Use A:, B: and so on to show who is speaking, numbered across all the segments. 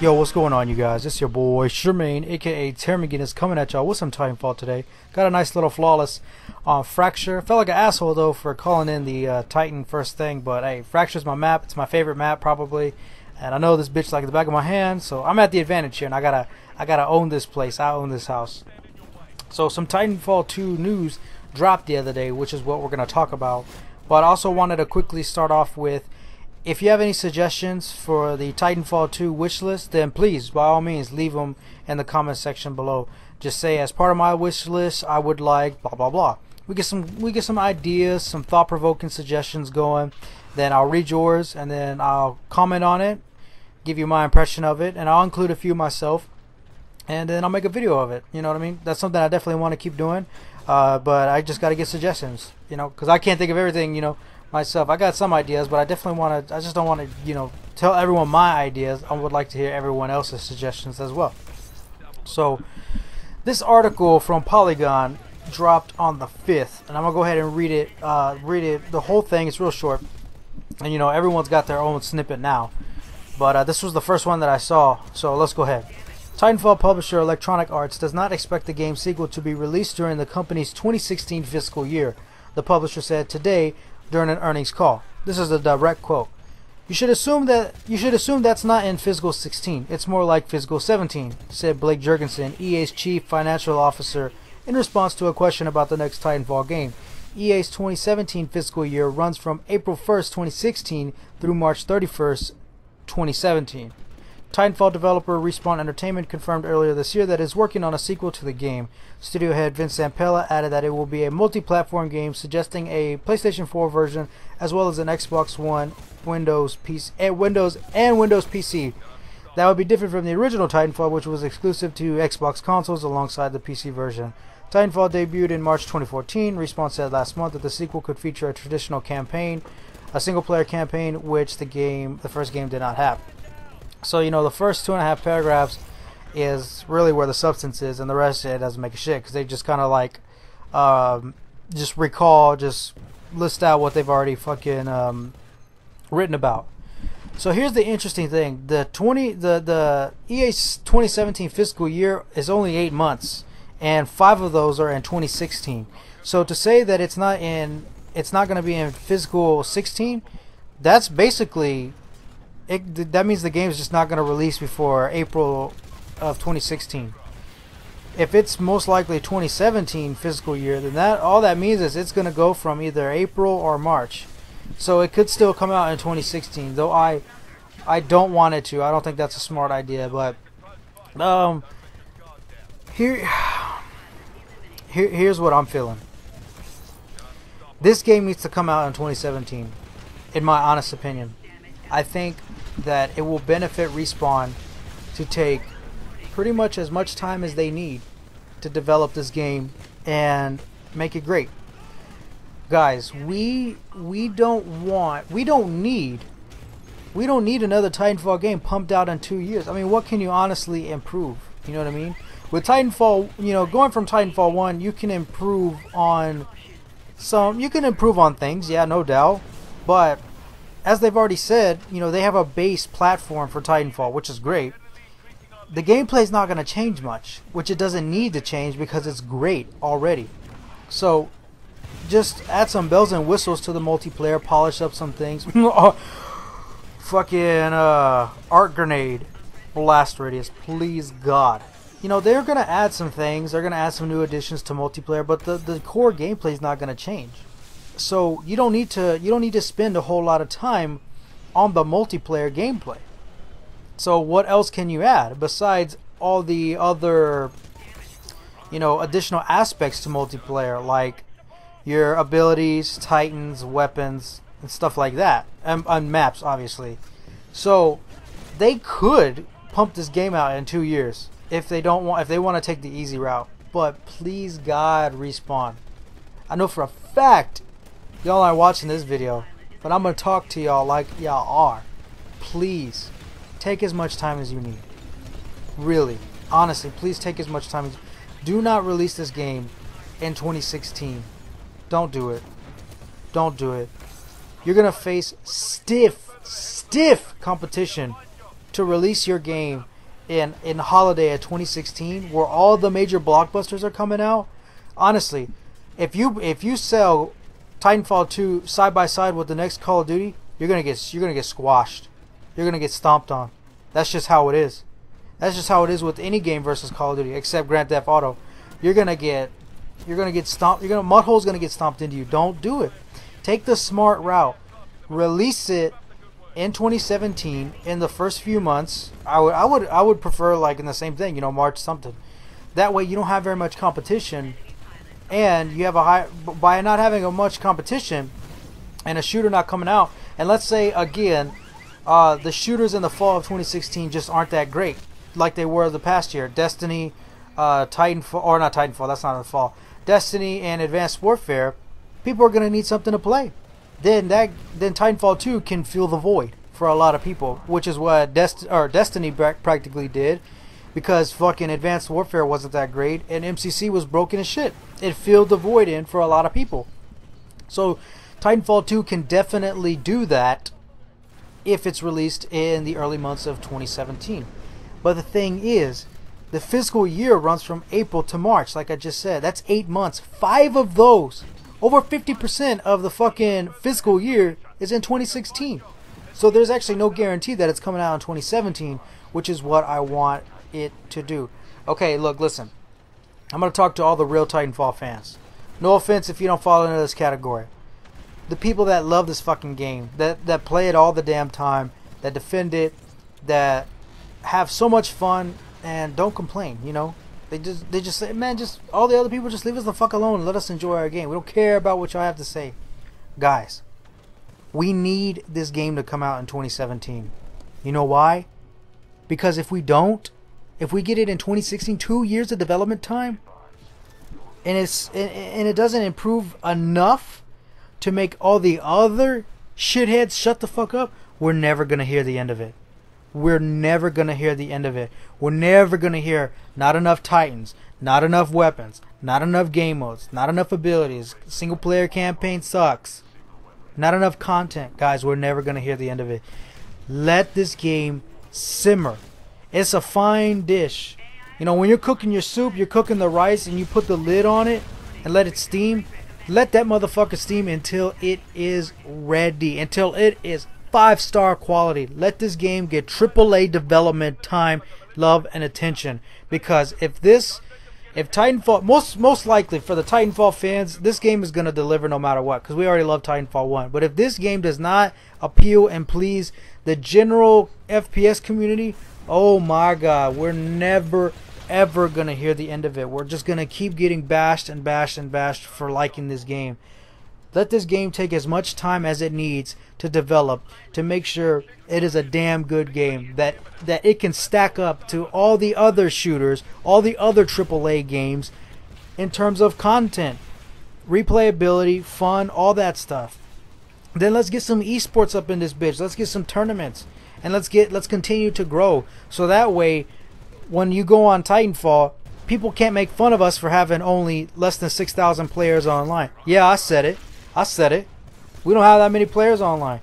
A: Yo, what's going on, you guys? It's your boy Shermaine, aka Termaginus, coming at y'all with some Titanfall today. Got a nice little flawless Fracture. Felt like an asshole though for calling in the Titan first thing, but hey, Fracture's my map. It's my favorite map probably, and I know this bitch like the back of my hand, so I'm at the advantage here, and I gotta own this place. I own this house. So some Titanfall 2 news dropped the other day, which is what we're gonna talk about. But I also wanted to quickly start off with, if you have any suggestions for the Titanfall 2 wishlist, then please, by all means, leave them in the comment section below. Just say, as part of my wish list, I would like blah blah blah. We get some ideas, some thought-provoking suggestions going. Then I'll read yours, and then I'll comment on it, give you my impression of it, and I'll include a few myself, and then I'll make a video of it. You know what I mean? That's something I definitely want to keep doing. But I just got to get suggestions, you know, because I can't think of everything, you know, myself. I got some ideas, but I definitely want to, I just don't want to, you know, tell everyone my ideas. I would like to hear everyone else's suggestions as well. So this article from Polygon dropped on the 5th, and I'm gonna go ahead and read it the whole thing. It's real short, and you know, everyone's got their own snippet now, but this was the first one that I saw, so let's go ahead. Titanfall publisher Electronic Arts does not expect the game's sequel to be released during the company's 2016 fiscal year, the publisher said today during an earnings call. This is a direct quote. You should assume that's not in fiscal 16. It's more like fiscal 17, said Blake Jurgensen, EA's chief financial officer, in response to a question about the next Titanfall game. EA's 2017 fiscal year runs from April 1st, 2016 through March 31st, 2017. Titanfall developer Respawn Entertainment confirmed earlier this year that it is working on a sequel to the game. Studio head Vince Zampella added that it will be a multi-platform game, suggesting a PlayStation 4 version as well as an Xbox One, Windows PC. That would be different from the original Titanfall, which was exclusive to Xbox consoles alongside the PC version. Titanfall debuted in March 2014. Respawn said last month that the sequel could feature a traditional campaign, a single-player campaign, which the first game did not have. So, you know, the first 2.5 paragraphs is really where the substance is, and the rest it doesn't make a shit, because they just kind of like just list out what they've already fucking written about. So here's the interesting thing: the EA's 2017 fiscal year is only 8 months, and 5 of those are in 2016. So to say that it's not going to be in fiscal 16, that's basically that means the game is just not going to release before April of 2016. If it's most likely 2017 fiscal year, then all that means is it's going to go from either April or March. So it could still come out in 2016, though I don't want it to. I don't think that's a smart idea, but here's what I'm feeling. This game needs to come out in 2017, in my honest opinion. I think that it will benefit Respawn to take pretty much as much time as they need to develop this game and make it great. Guys, we don't need another Titanfall game pumped out in 2 years. I mean, what can you honestly improve? You know what I mean? With Titanfall, you know, going from Titanfall 1, you can improve on things, yeah, no doubt, but as they've already said, you know, they have a base platform for Titanfall, which is great. The gameplay is not going to change much, which it doesn't need to change because it's great already. So just add some bells and whistles to the multiplayer, polish up some things. Fucking arc grenade, blast radius, please God. You know, they're going to add some things. They're going to add some new additions to multiplayer, but the core gameplay is not going to change. So you don't need to spend a whole lot of time on the multiplayer gameplay. So what else can you add besides all the other, you know, additional aspects to multiplayer, like your abilities, titans, weapons, and stuff like that, and maps, obviously. So they could pump this game out in 2 years if they want to take the easy route. But please God, Respawn, I know for a fact y'all aren't watching this video, but I'm gonna talk to y'all like y'all are. Please take as much time as you need. Really, honestly, please take as much time as. Do not release this game in 2016. Don't do it. Don't do it. You're gonna face stiff competition to release your game in holiday of 2016, where all the major blockbusters are coming out, honestly, if you sell Titanfall 2 side by side with the next Call of Duty, you're gonna get squashed. You're gonna get stomped on. That's just how it is. That's just how it is with any game versus Call of Duty, except Grand Theft Auto. You're gonna get stomped. Mudhole's gonna get stomped into you. Don't do it. Take the smart route. Release it in 2017 in the first few months. I would prefer like in the same thing, March something. That way you don't have very much competition, and you have a high, by not having a much competition and a shooter not coming out. And let's say again, the shooters in the fall of 2016 just aren't that great like they were the past year. Destiny, Titanfall, or not Titanfall, that's not in the fall. Destiny and Advanced Warfare, people are going to need something to play. Then Titanfall 2 can fill the void for a lot of people, which is what Destiny practically did, because fucking Advanced Warfare wasn't that great and MCC was broken as shit. It filled the void in for a lot of people. So Titanfall 2 can definitely do that if it's released in the early months of 2017. But the thing is, the fiscal year runs from April to March, like I just said. That's 8 months. 5 of those, over 50% of the fucking fiscal year, is in 2016. So there's actually no guarantee that it's coming out in 2017, which is what I want it to do. Okay, look, listen. I'm going to talk to all the real Titanfall fans. No offense if you don't fall into this category. The people that love this fucking game, that play it all the damn time, that defend it, that have so much fun and don't complain, They just say, man, just all the other people just leave us the fuck alone and let us enjoy our game. We don't care about what y'all have to say. Guys, we need this game to come out in 2017. You know why? Because if we get it in 2016, 2 years of development time, and it doesn't improve enough to make all the other shitheads shut the fuck up, we're never gonna hear the end of it. We're never going to hear the end of it. We're never going to hear not enough Titans, not enough weapons, not enough game modes, not enough abilities, single player campaign sucks, not enough content. Guys, we're never going to hear the end of it. Let this game simmer. It's a fine dish. When you're cooking your soup, you're cooking the rice, and you put the lid on it and let it steam. Let that motherfucker steam until it is ready, until it is 5-star quality. Let this game get AAA development time, love, and attention. Because if Titanfall, most likely for the Titanfall fans, this game is going to deliver no matter what, because we already love Titanfall 1. But if this game does not appeal and please the general FPS community, oh my god, we're never ever going to hear the end of it. We're just going to keep getting bashed and bashed and bashed for liking this game. Let this game take as much time as it needs to develop, to make sure it is a damn good game, that it can stack up to all the other shooters, all the other AAA games in terms of content, replayability, fun, all that stuff. Then let's get some esports up in this bitch. Let's get some tournaments, and let's continue to grow, so that way when you go on Titanfall, people can't make fun of us for having only less than 6,000 players online. Yeah, I said it. We don't have that many players online.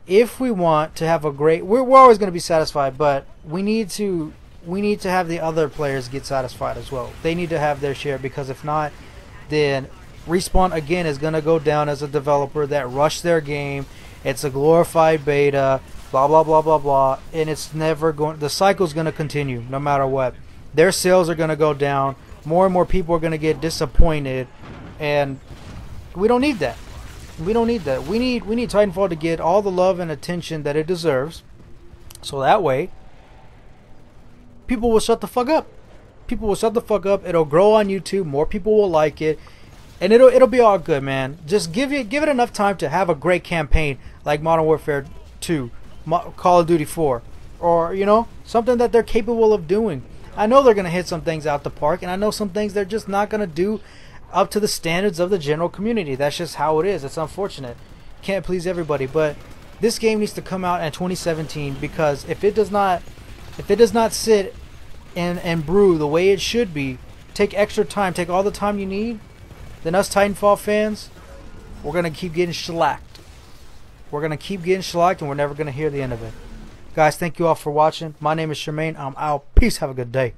A: If we want to have a great, we're always going to be satisfied, but we need to have the other players get satisfied as well. They need to have their share, because if not, then Respawn again is going to go down as a developer that rushed their game. It's a glorified beta, blah blah blah blah blah, and it's never going. The cycle's going to continue no matter what. Their sales are going to go down. More and more people are going to get disappointed, and we don't need that. We don't need that. We need Titanfall to get all the love and attention that it deserves, so that way people will shut the fuck up. People will shut the fuck up. It'll grow on YouTube. More people will like it, and it'll be all good, man. Just give it enough time to have a great campaign like Modern Warfare 2, Call of Duty 4, or something that they're capable of doing. I know they're gonna hit some things out the park, and I know some things they're just not gonna do up to the standards of the general community. That's just how it is. It's unfortunate. Can't please everybody, but this game needs to come out in 2017, because if it does not sit and brew the way it should be, take extra time, take all the time you need, then us Titanfall fans, we're gonna keep getting shellacked. We're gonna keep getting shellacked, and we're never gonna hear the end of it. Guys, thank you all for watching. My name is Charmaine. I'm out. Peace. Have a good day.